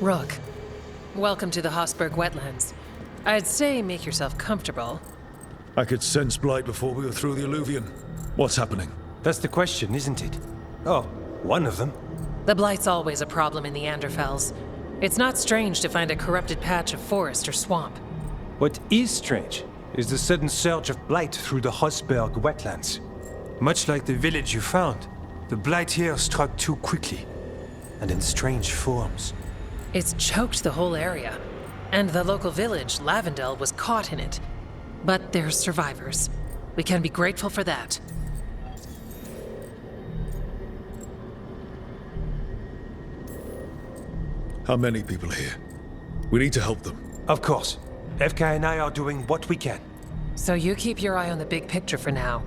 Rook, welcome to the Hossberg wetlands. I'd say make yourself comfortable. I could sense blight before we were through the alluvion. What's happening? That's the question, isn't it? Oh, one of them. The blight's always a problem in the Anderfels. It's not strange to find a corrupted patch of forest or swamp. What is strange is the sudden surge of blight through the Hossberg wetlands. Much like the village you found, the blight here struck too quickly, and in strange forms. It's choked the whole area, and the local village, Lavendel, was caught in it. But they're survivors. We can be grateful for that. How many people here? We need to help them. Of course. FK and I are doing what we can. So you keep your eye on the big picture for now.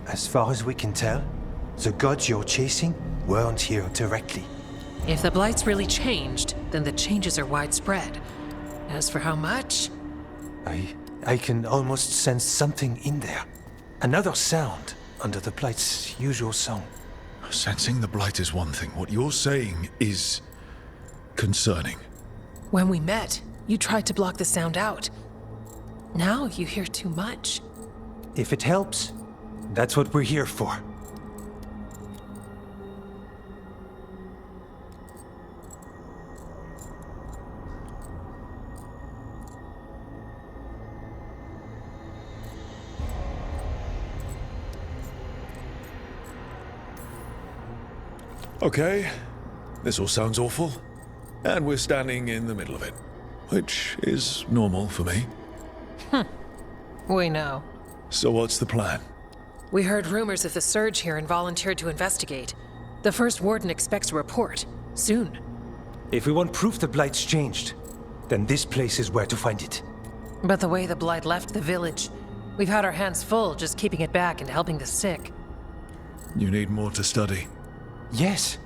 As far as we can tell, the gods you're chasing weren't here directly. If the blight's really changed, then the changes are widespread. As for how much? I can almost sense something in there. Another sound under the blight's usual song. Sensing the blight is one thing. What you're saying is concerning. When we met, you tried to block the sound out. Now you hear too much. If it helps, that's what we're here for. Okay, this all sounds awful. And we're standing in the middle of it, which is normal for me. We know. So what's the plan? We heard rumors of the surge here and volunteered to investigate. The first warden expects a report. Soon. If we want proof the blight's changed, then this place is where to find it. But the way the blight left the village, we've had our hands full just keeping it back and helping the sick. You need more to study. Yes.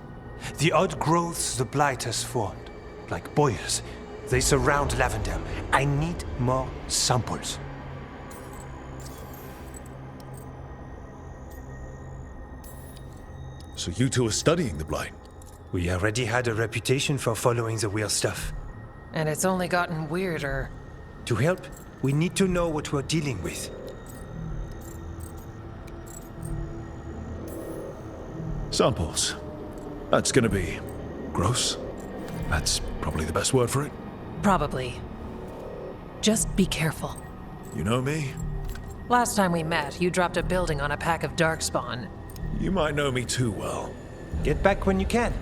The odd growths the blight has formed, like boils, they surround Lavendel. I need more samples. So you two are studying the blight? We already had a reputation for following the weird stuff. And it's only gotten weirder. To help, we need to know what we're dealing with. Samples. That's gonna be gross. That's probably the best word for it. Probably. Just be careful. You know me? Last time we met, you dropped a building on a pack of darkspawn. You might know me too well. Get back when you can.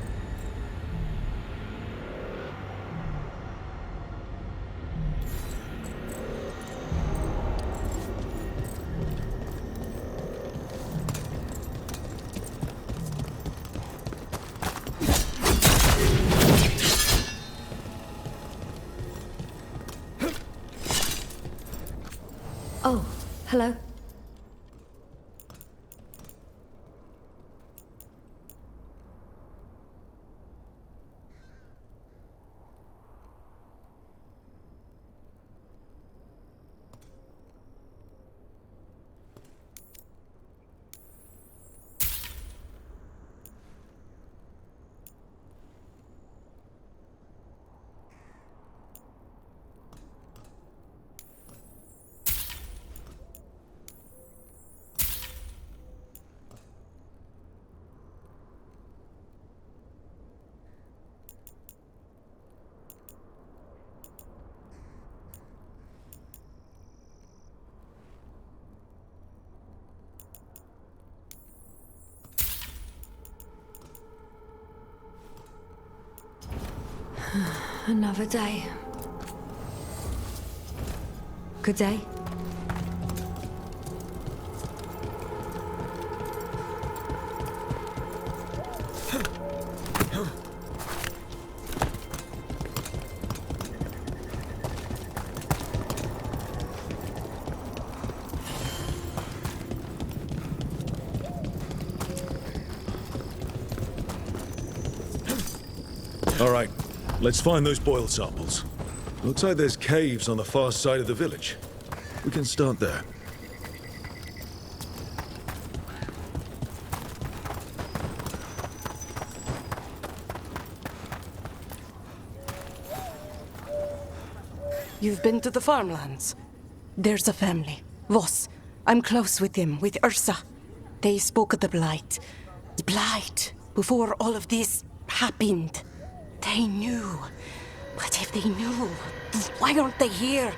Oh, hello. Another day. Good day. All right, let's find those boil samples. Looks like there's caves on the far side of the village. We can start there. You've been to the farmlands? There's a family. Voss. I'm close with them, with Ursa. They spoke of the Blight. The Blight. Before all of this happened. They knew. But if they knew, why aren't they here?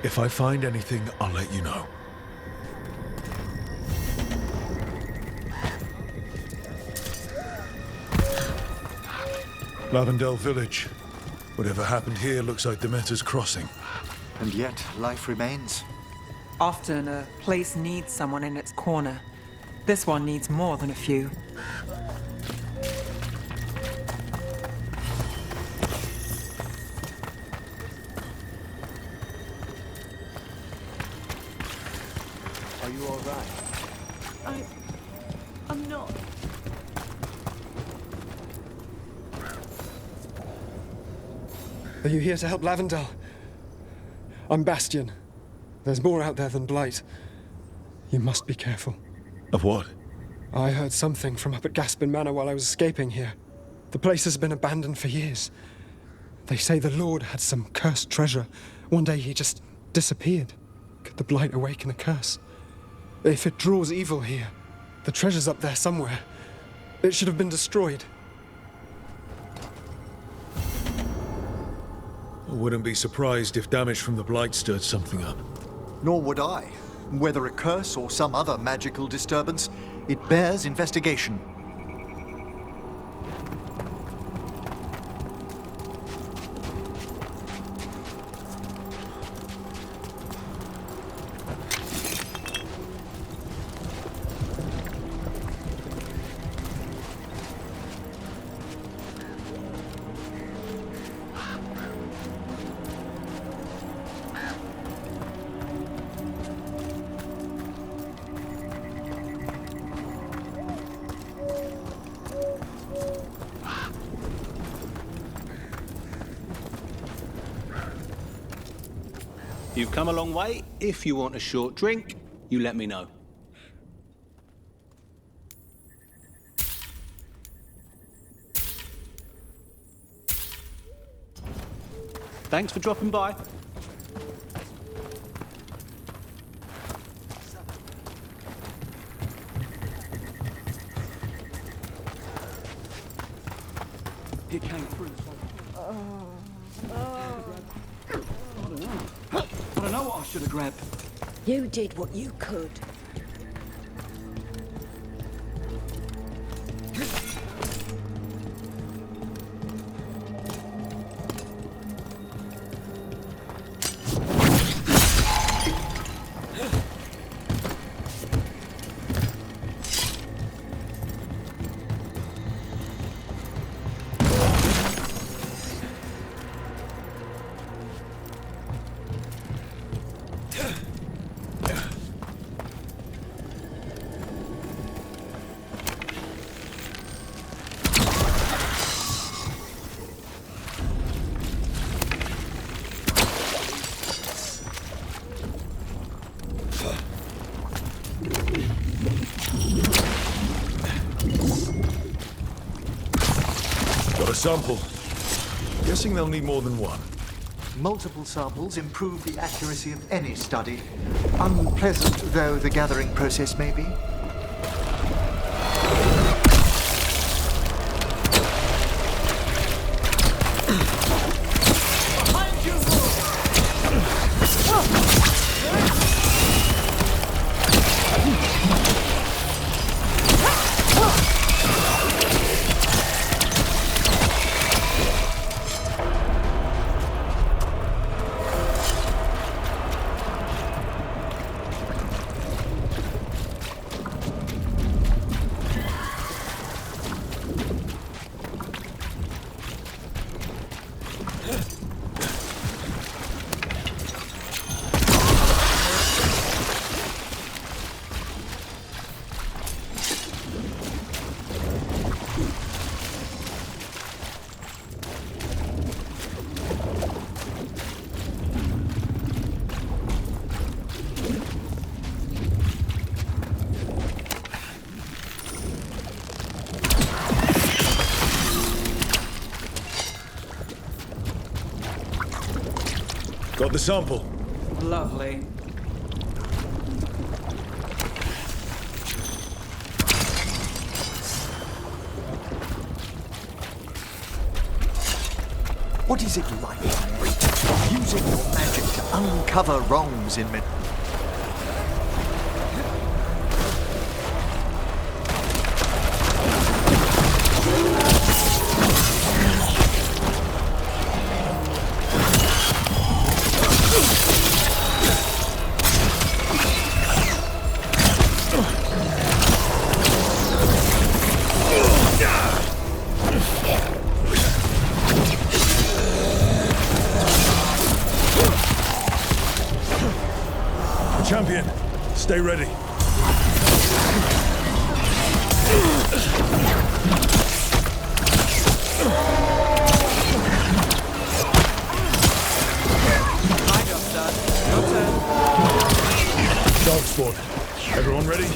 If I find anything, I'll let you know. Lavendel Village. Whatever happened here looks like Demeter's Crossing. And yet, life remains. Often a place needs someone in its corner. This one needs more than a few. Are you all right? I'm not. Are you here to help Lavendel? I'm Bastion. There's more out there than Blight. You must be careful. Of what? I heard something from up at Gaspin Manor while I was escaping here. The place has been abandoned for years. They say the Lord had some cursed treasure. One day he just disappeared. Could the Blight awaken a curse? If it draws evil here, the treasure's up there somewhere. It should have been destroyed. I wouldn't be surprised if damage from the Blight stirred something up. Nor would I. Whether a curse or some other magical disturbance, it bears investigation. You've come a long way. If you want a short drink, you let me know. Thanks for dropping by. He came through. I don't know what I should have grabbed. You did what you could. Got a sample. Guessing they'll need more than one. Multiple samples improve the accuracy of any study. Unpleasant though the gathering process may be. Got the sample. Lovely. What is it like? Using your magic to uncover wrongs in men. Champion, stay ready. My job's done. Your turn. Dog spawn. Everyone ready?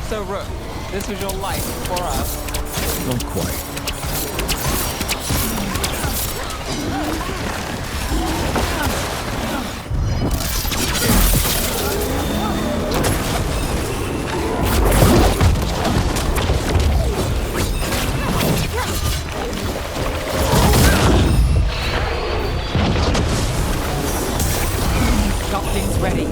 So, Rook, this was your life before us? Not quite. Got things ready.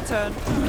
Your turn.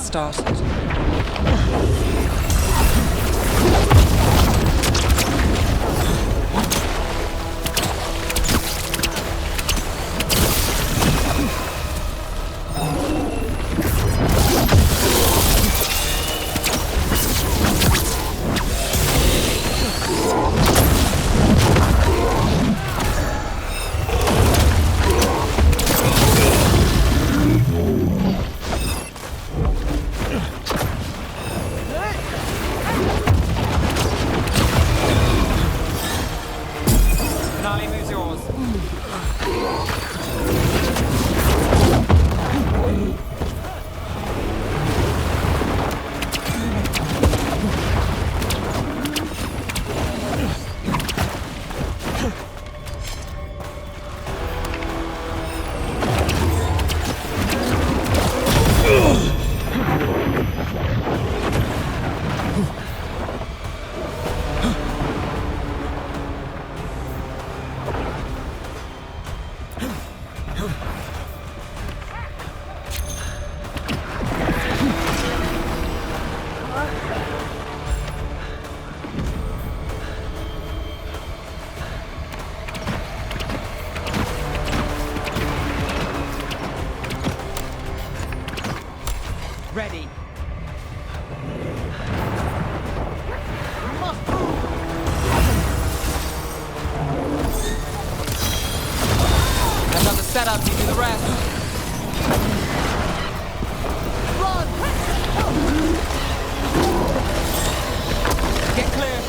Started. Ready. Another setup, you do the rest. Run! Get clear.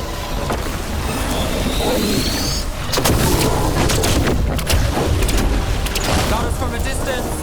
Got us from a distance.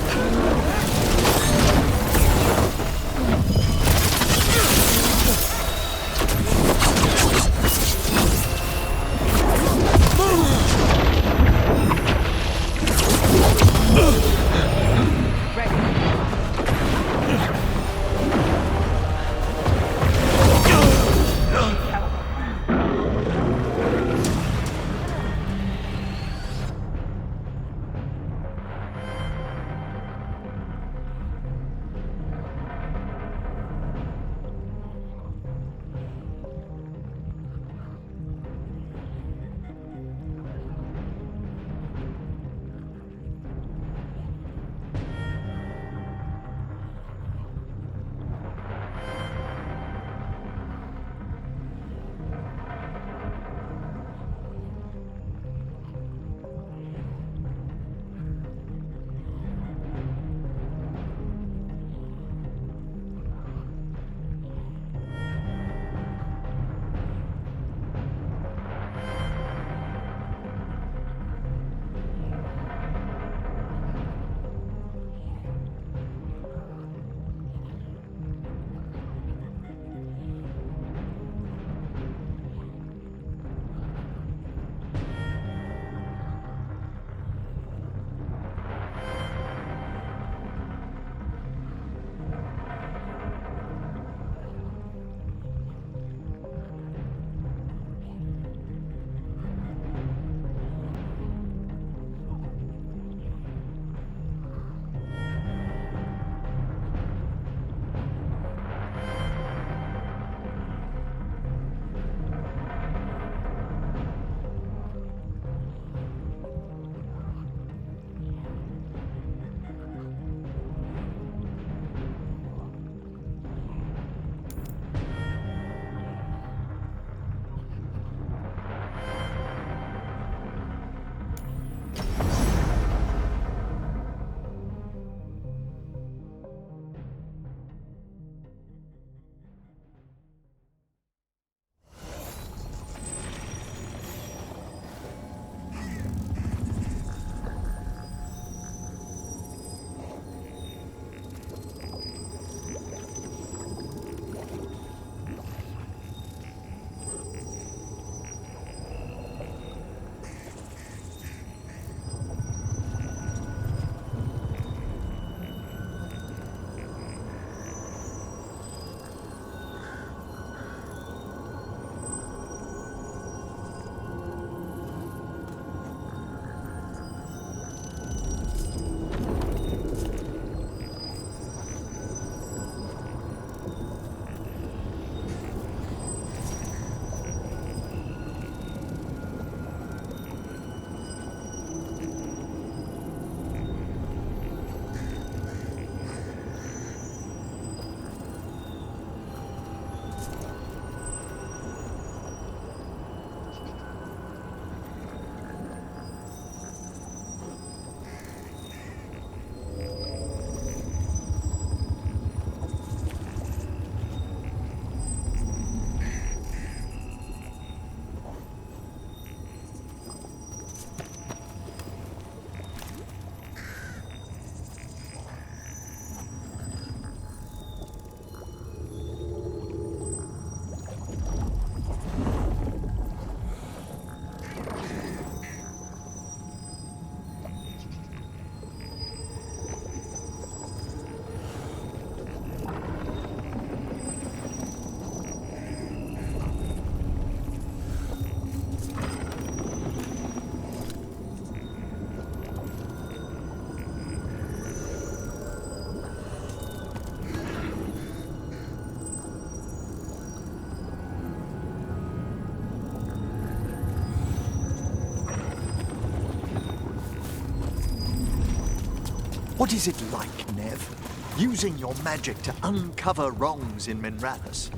What is it like, Nev? Using your magic to uncover wrongs in Minrathous?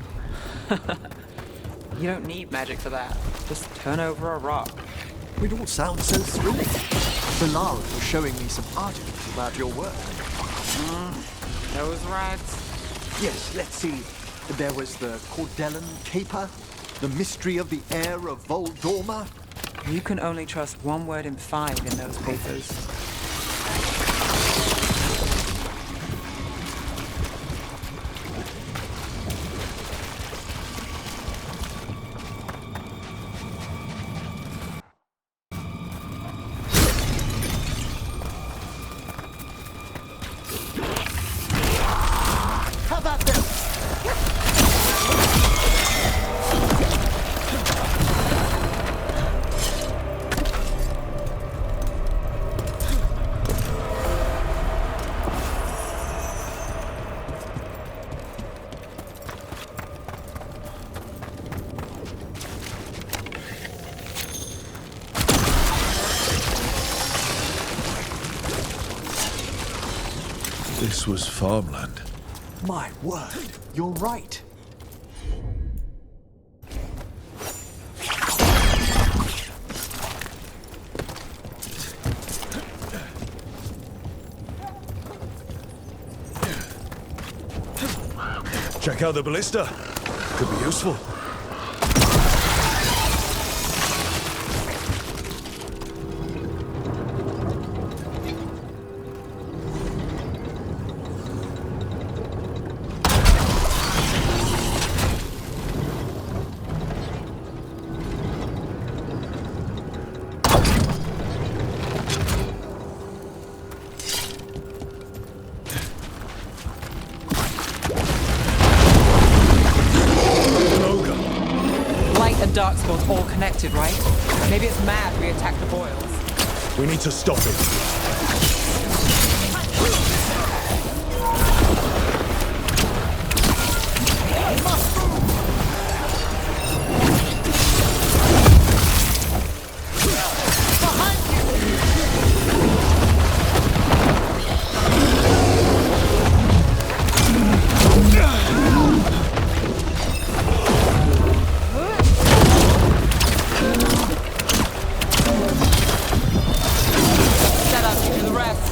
You don't need magic for that. Just turn over a rock. It all sounds so thrilling. Bilal was showing me some articles about your work. Those rats? Yes, let's see. There was the Cordellan Caper, the mystery of the heir of Voldorma. You can only trust one word in 5 in those papers. How about this? This was farmland. My word, you're right. Check out the ballista. Could be useful. Light and dark spawns all connected, right? Maybe it's mad we attack the boils. We need to stop it. Set up to do the rest.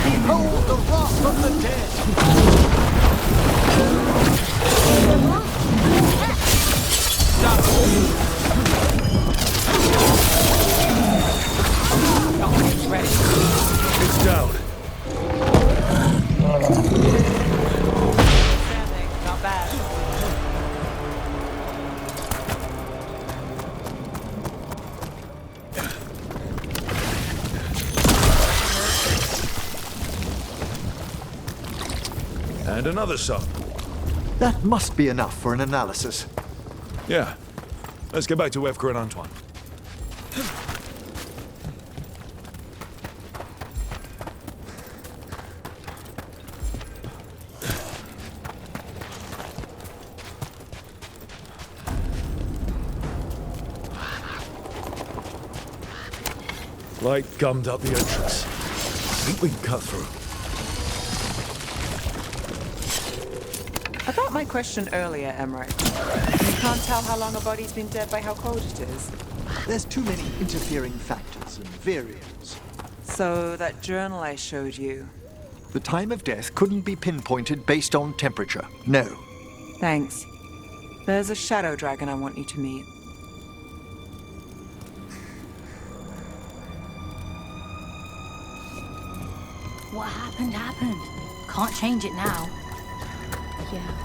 Behold the wrath of the dead! Ready. It's down. Standing, not bad. And another sample. That must be enough for an analysis. Yeah. Let's get back to Evker and Antoine. Light gummed up the entrance. I think we can cut through. About my question earlier, Emmerich. You can't tell how long a body's been dead by how cold it is. There's too many interfering factors and variables. So that journal I showed you. The time of death couldn't be pinpointed based on temperature. No. Thanks. There's a shadow dragon I want you to meet. What happened, happened. Can't change it now. Yeah.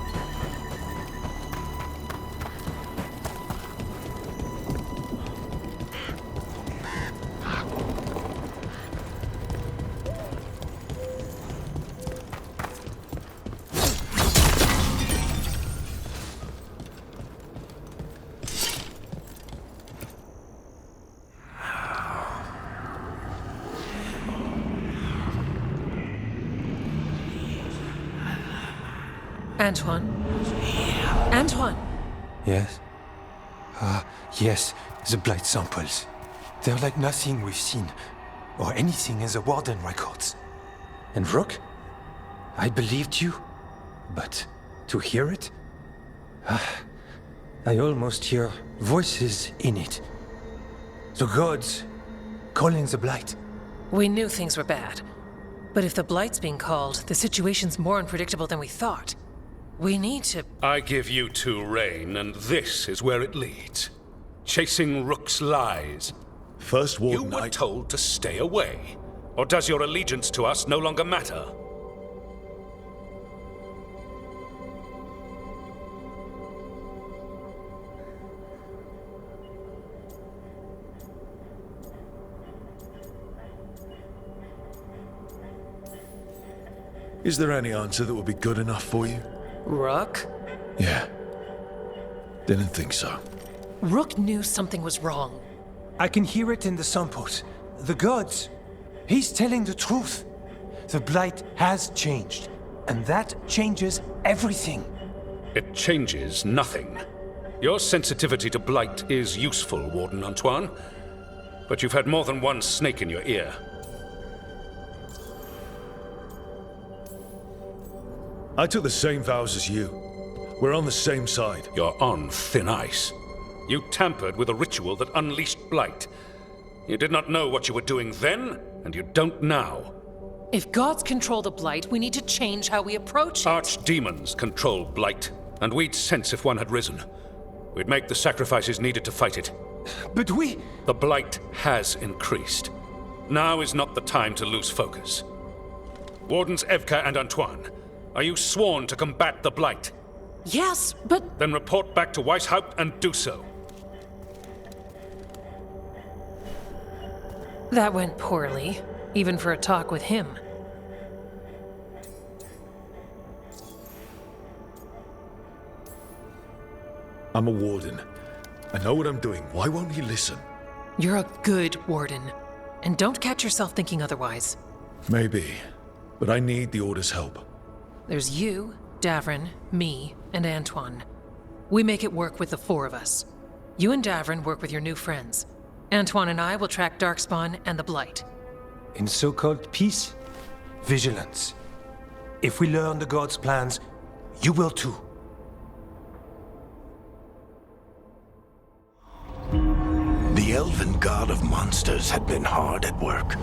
Antoine? Antoine! Yes? Yes, the blight samples. They're like nothing we've seen, or anything in the Warden records. And Rook? I believed you, but to hear it? I almost hear voices in it. The gods calling the blight. We knew things were bad. But if the Blight's being called, the situation's more unpredictable than we thought. We need to... I give you two reign, and this is where it leads. Chasing Rook's lies. First Warden, You were told to stay away. Or does your allegiance to us no longer matter? Is there any answer that would be good enough for you? Rook? Yeah. Didn't think so. Rook knew something was wrong. I can hear it in the samples. The gods. He's telling the truth. The blight has changed, and that changes everything. It changes nothing. Your sensitivity to blight is useful, Warden Antoine. But you've had more than one snake in your ear. I took the same vows as you. We're on the same side. You're on thin ice. You tampered with a ritual that unleashed blight. You did not know what you were doing then, and you don't now. If gods control the Blight, we need to change how we approach it. Archdemons control blight, and we'd sense if one had risen. We'd make the sacrifices needed to fight it. But we... The blight has increased. Now is not the time to lose focus. Wardens Evka and Antoine, are you sworn to combat the blight? Yes, but... Then report back to Weishaupt and do so. That went poorly, even for a talk with him. I'm a warden. I know what I'm doing. Why won't he listen? You're a good warden. And don't catch yourself thinking otherwise. Maybe. But I need the Order's help. There's you, Davrin, me, and Antoine. We make it work with the four of us. You and Davrin work with your new friends. Antoine and I will track Darkspawn and the Blight. In so-called peace, vigilance. If we learn the gods' plans, you will too. The elven god of monsters had been hard at work.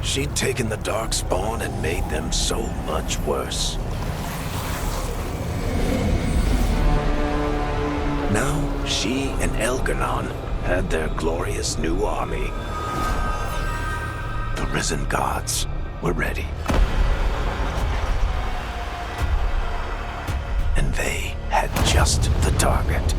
She'd taken the Darkspawn and made them so much worse. Now, she and Elgar'nan had their glorious new army. The risen gods were ready. And they had just the target.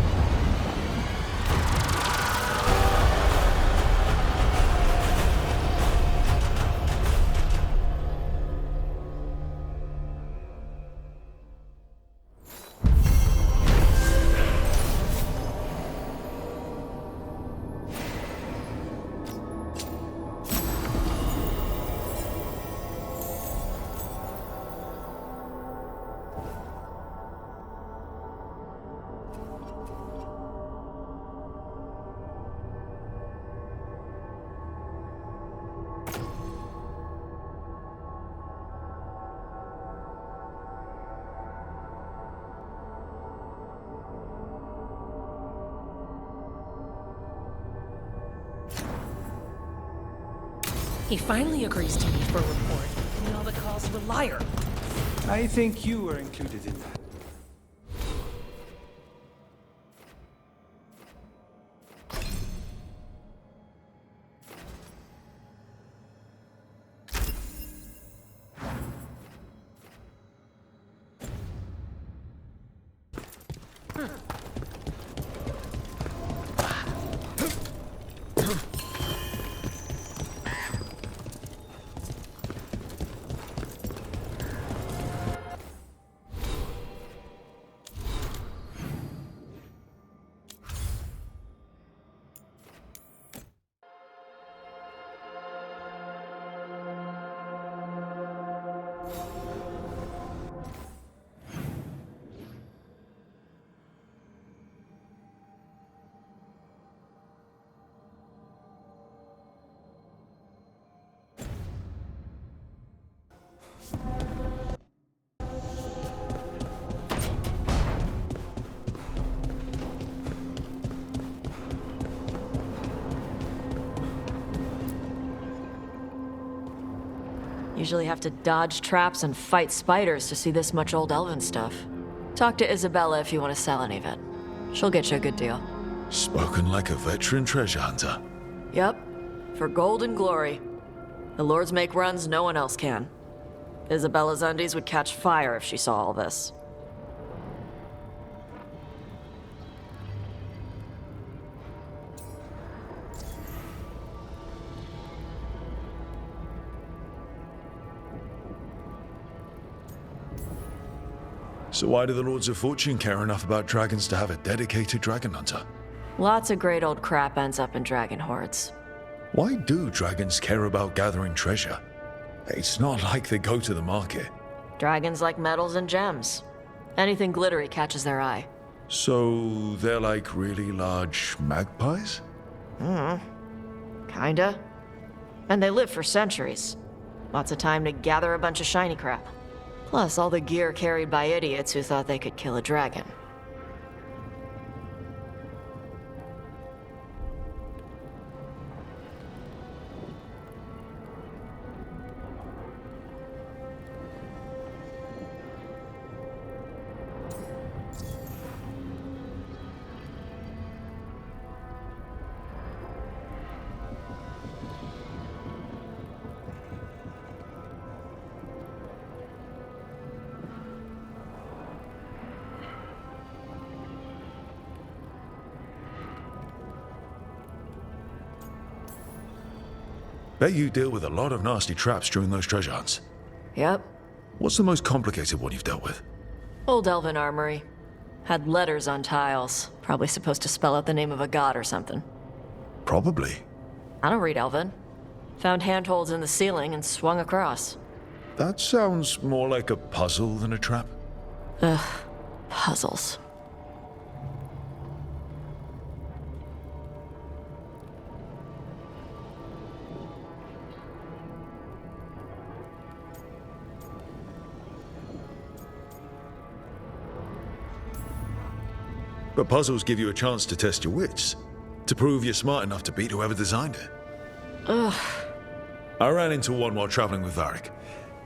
He finally agrees to meet for a report, and all the calls you a liar. I think you were included in that. Usually have to dodge traps and fight spiders to see this much old elven stuff. Talk to Isabella if you want to sell any of it. She'll get you a good deal. Spoken like a veteran treasure hunter. Yep. For gold and glory. The lords make runs no one else can. Isabella's undies would catch fire if she saw all this. So why do the Lords of Fortune care enough about dragons to have a dedicated dragon hunter? Lots of great old crap ends up in dragon hordes. Why do dragons care about gathering treasure? It's not like they go to the market. Dragons like metals and gems. Anything glittery catches their eye. So they're like really large magpies? Kinda. And they live for centuries. Lots of time to gather a bunch of shiny crap. Plus all the gear carried by idiots who thought they could kill a dragon. Bet you deal with a lot of nasty traps during those treasure hunts. Yep. What's the most complicated one you've dealt with? Old elven armory. Had letters on tiles. Probably supposed to spell out the name of a god or something. Probably. I don't read elven. Found handholds in the ceiling and swung across. That sounds more like a puzzle than a trap. Ugh. Puzzles. But puzzles give you a chance to test your wits. To prove you're smart enough to beat whoever designed it. Ugh. I ran into one while traveling with Varric.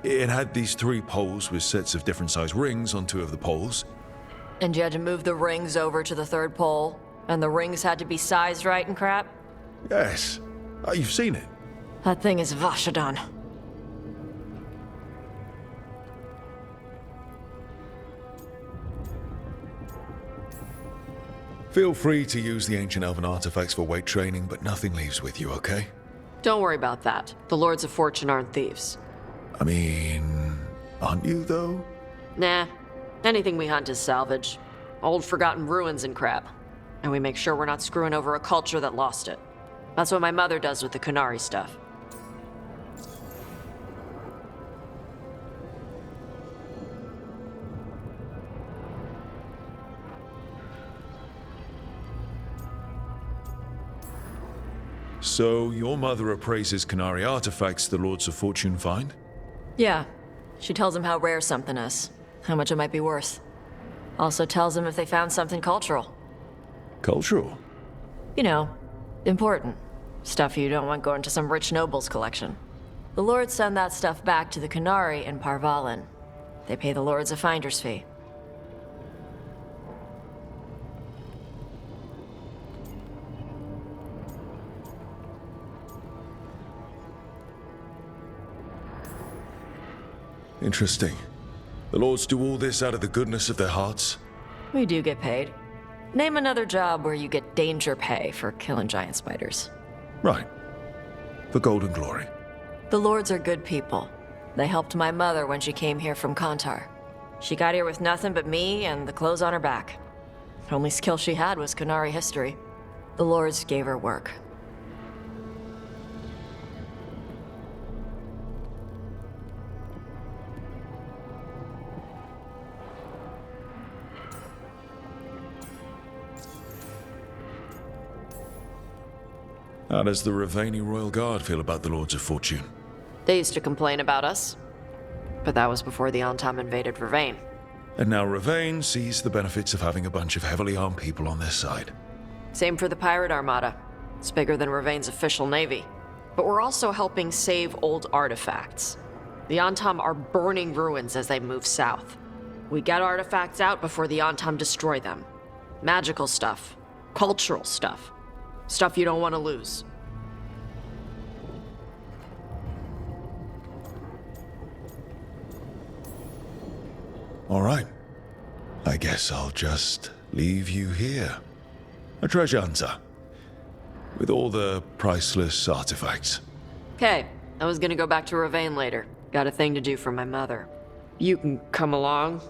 It had these 3 poles with sets of different sized rings on 2 of the poles. And you had to move the rings over to the 3rd pole? And the rings had to be sized right and crap? Yes. You've seen it. That thing is Vashadan. Feel free to use the ancient elven artifacts for weight training, but nothing leaves with you, okay? Don't worry about that. The Lords of Fortune aren't thieves. I mean, aren't you, though? Nah. Anything we hunt is salvage. Old forgotten ruins and crap. And we make sure we're not screwing over a culture that lost it. That's what my mother does with the Kunari stuff. So, your mother appraises Kunari artifacts the Lords of Fortune find? Yeah. She tells them how rare something is, how much it might be worth. Also tells them if they found something cultural. Cultural? You know, important. Stuff you don't want going to some rich noble's collection. The Lords send that stuff back to the Kunari in Parvalin. They pay the Lords a finder's fee. Interesting. The Lords do all this out of the goodness of their hearts? We do get paid. Name another job where you get danger pay for killing giant spiders. Right. For gold and glory. The Lords are good people. They helped my mother when she came here from Kontar. She got here with nothing but me and the clothes on her back. The only skill she had was Kunari history. The Lords gave her work. How does the Ravani Royal Guard feel about the Lords of Fortune? They used to complain about us. But that was before the Antam invaded Ravane. And now Ravane sees the benefits of having a bunch of heavily armed people on their side. Same for the Pirate Armada. It's bigger than Ravane's official navy. But we're also helping save old artifacts. The Antam are burning ruins as they move south. We get artifacts out before the Antam destroy them. Magical stuff. Cultural stuff. Stuff you don't want to lose. All right. I guess I'll just leave you here. A treasure hunter. With all the priceless artifacts. Okay, I was gonna go back to Ravane later. Got a thing to do for my mother. You can come along,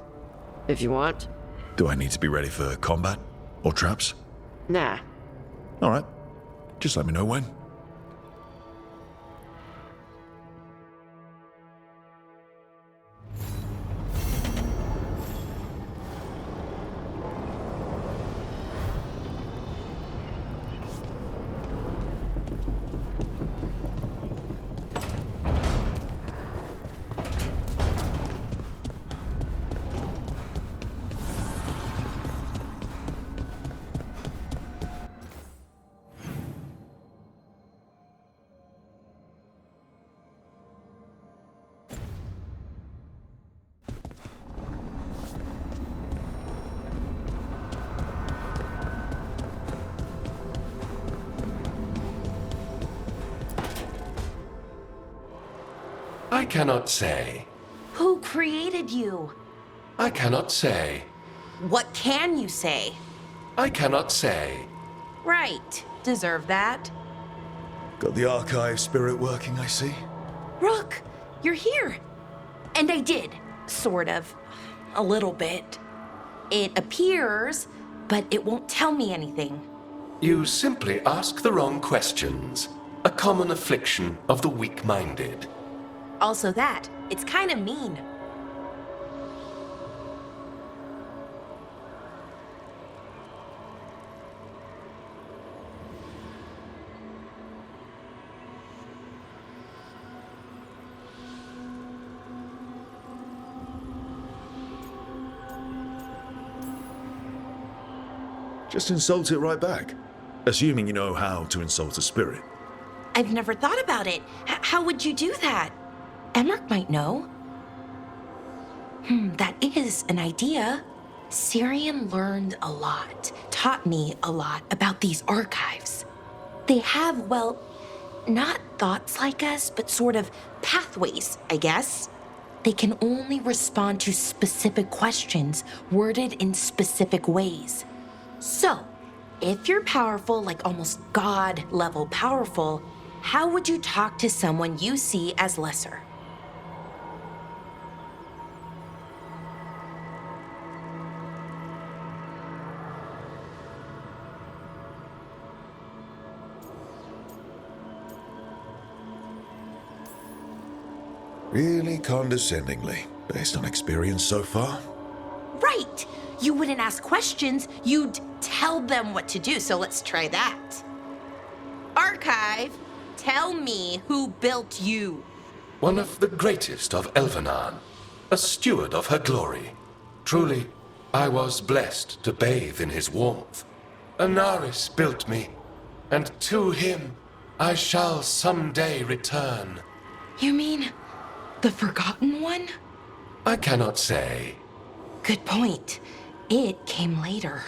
if you want. Do I need to be ready for combat? Or traps? Nah. All right. Just let me know when. I cannot say. Who created you? I cannot say. What can you say? I cannot say. Right. Deserve that. Got the archive spirit working, I see. Rook, you're here. And I did. Sort of. A little bit. It appears, but it won't tell me anything. You simply ask the wrong questions. A common affliction of the weak-minded. Also that. It's kind of mean. Just insult it right back. Assuming you know how to insult a spirit. I've never thought about it. How would you do that? Emmerich might know. That is an idea. Syrian learned a lot, taught me a lot about these archives. They have, well, not thoughts like us, but sort of pathways, I guess. They can only respond to specific questions worded in specific ways. So, if you're powerful, like almost God-level powerful, how would you talk to someone you see as lesser? Really condescendingly, based on experience so far. Right! You wouldn't ask questions, you'd tell them what to do, so let's try that. Archive, tell me who built you. One of the greatest of Elvenan, a steward of her glory. Truly, I was blessed to bathe in his warmth. Anaris built me, and to him I shall someday return. You mean the Forgotten One? I cannot say. Good point. It came later.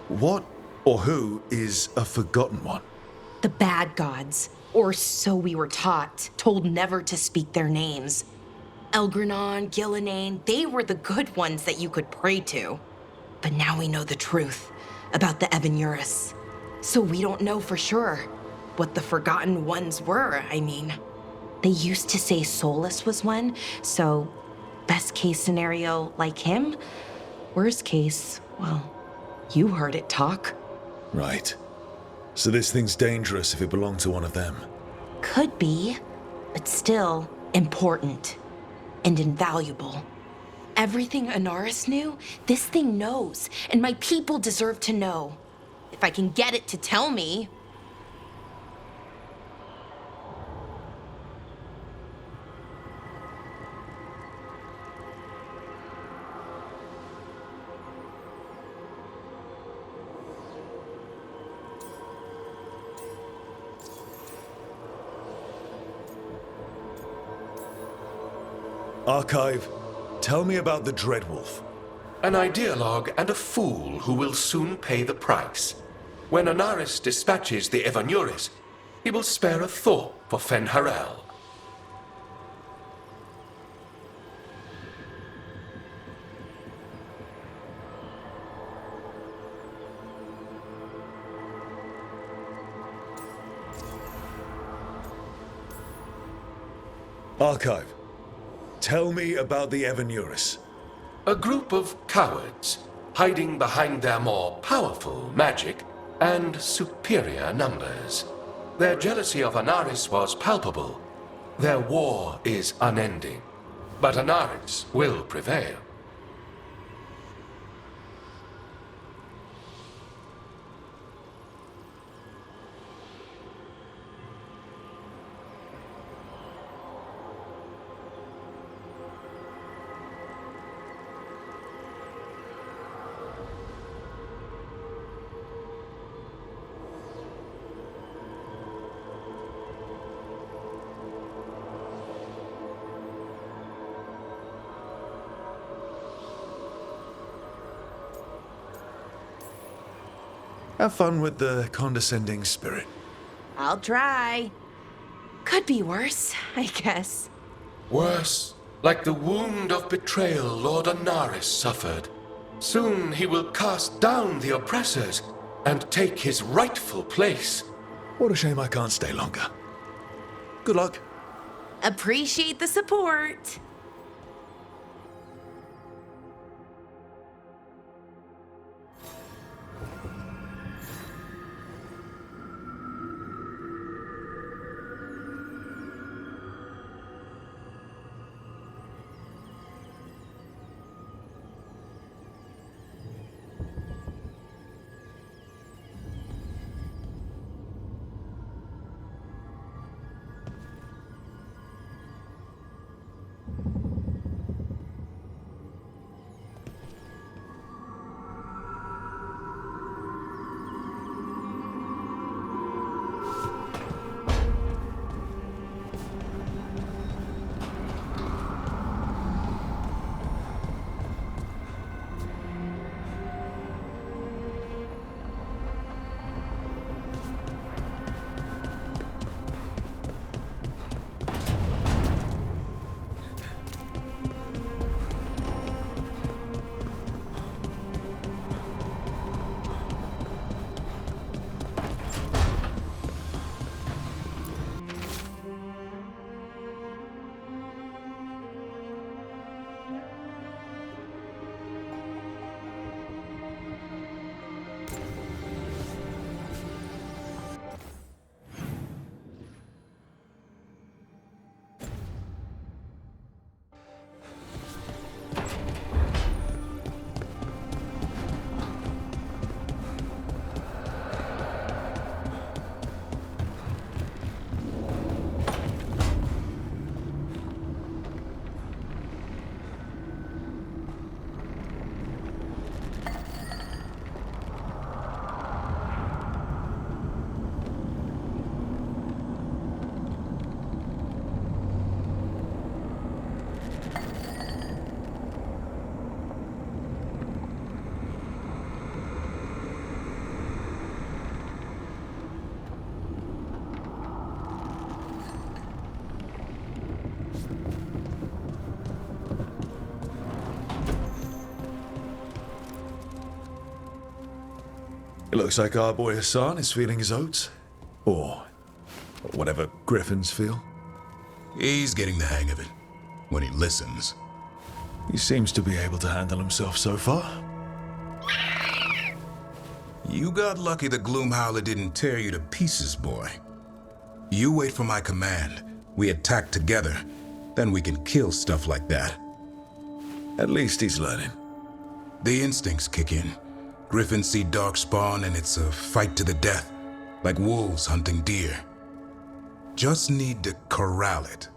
What or who is a Forgotten One? The bad gods, or so we were taught, told never to speak their names. Elgranon, Gillenane, they were the good ones that you could pray to. But now we know the truth about the Evan Urus. So we don't know for sure what the Forgotten Ones were, I mean. They used to say Solus was one, so best case scenario, like him. Worst case, well, you heard it talk. Right. So this thing's dangerous if it belonged to one of them. Could be, but still important and invaluable. Everything Anaris knew, this thing knows, and my people deserve to know. If I can get it to tell me. Archive, tell me about the Dreadwolf. An ideologue and a fool who will soon pay the price. When Anaris dispatches the Evanuris, he will spare a thought for Fen'Harel. Archive, tell me about the Evanuris. A group of cowards, hiding behind their more powerful magic and superior numbers. Their jealousy of Anaris was palpable. Their war is unending. But Anaris will prevail. Have fun with the condescending spirit. I'll try. Could be worse, I guess. Worse, like the wound of betrayal Lord Anaris suffered. Soon he will cast down the oppressors and take his rightful place. What a shame I can't stay longer. Good luck. Appreciate the support. It looks like our boy Hassan is feeling his oats. Or whatever griffins feel. He's getting the hang of it. When he listens. He seems to be able to handle himself so far. You got lucky the Gloomhowler didn't tear you to pieces, boy. You wait for my command. We attack together. Then we can kill stuff like that. At least he's learning. The instincts kick in. Griffins see darkspawn and it's a fight to the death. Like wolves hunting deer. Just need to corral it.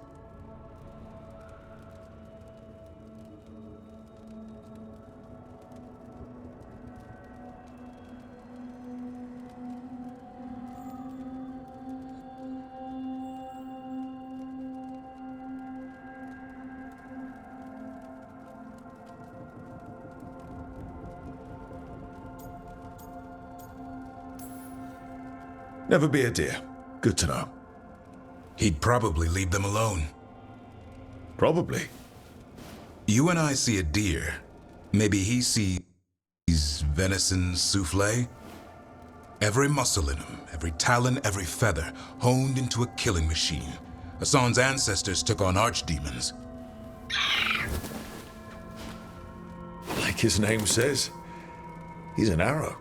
Never be a deer. Good to know. He'd probably leave them alone. Probably. You and I see a deer. Maybe he sees venison souffle. Every muscle in him, every talon, every feather, honed into a killing machine. Hassan's ancestors took on archdemons. Like his name says, he's an arrow.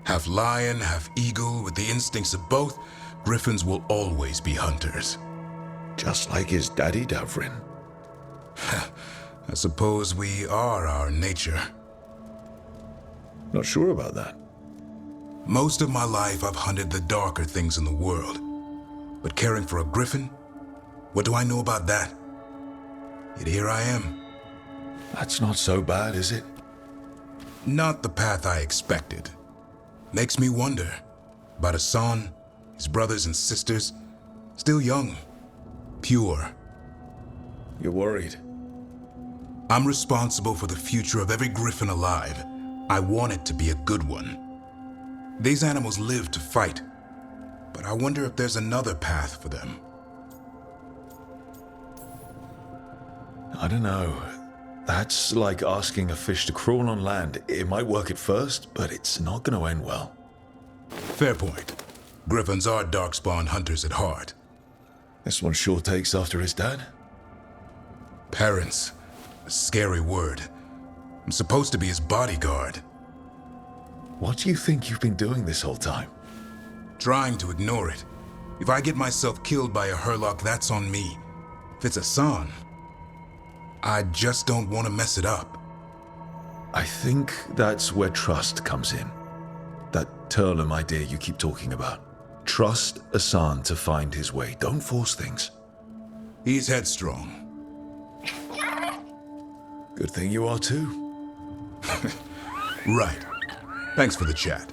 Half lion, half eagle, with the instincts of both, griffins will always be hunters. Just like his daddy, Davrin. I suppose we are our nature. Not sure about that. Most of my life I've hunted the darker things in the world. But caring for a griffin? What do I know about that? Yet here I am. That's not so bad, is it? Not the path I expected. Makes me wonder about Hassan, his brothers and sisters, still young, pure. You're worried? I'm responsible for the future of every griffin alive. I want it to be a good one. These animals live to fight, but I wonder if there's another path for them. I don't know. That's like asking a fish to crawl on land. It might work at first, but it's not going to end well. Fair point. Griffins are darkspawn hunters at heart. This one sure takes after his dad. Parents. A scary word. I'm supposed to be his bodyguard. What do you think you've been doing this whole time? Trying to ignore it. If I get myself killed by a Hurlock, that's on me. If it's Hassan, I just don't want to mess it up. I think that's where trust comes in. That Turlum idea you keep talking about. Trust Hassan to find his way. Don't force things. He's headstrong. Good thing you are too. Right. Thanks for the chat.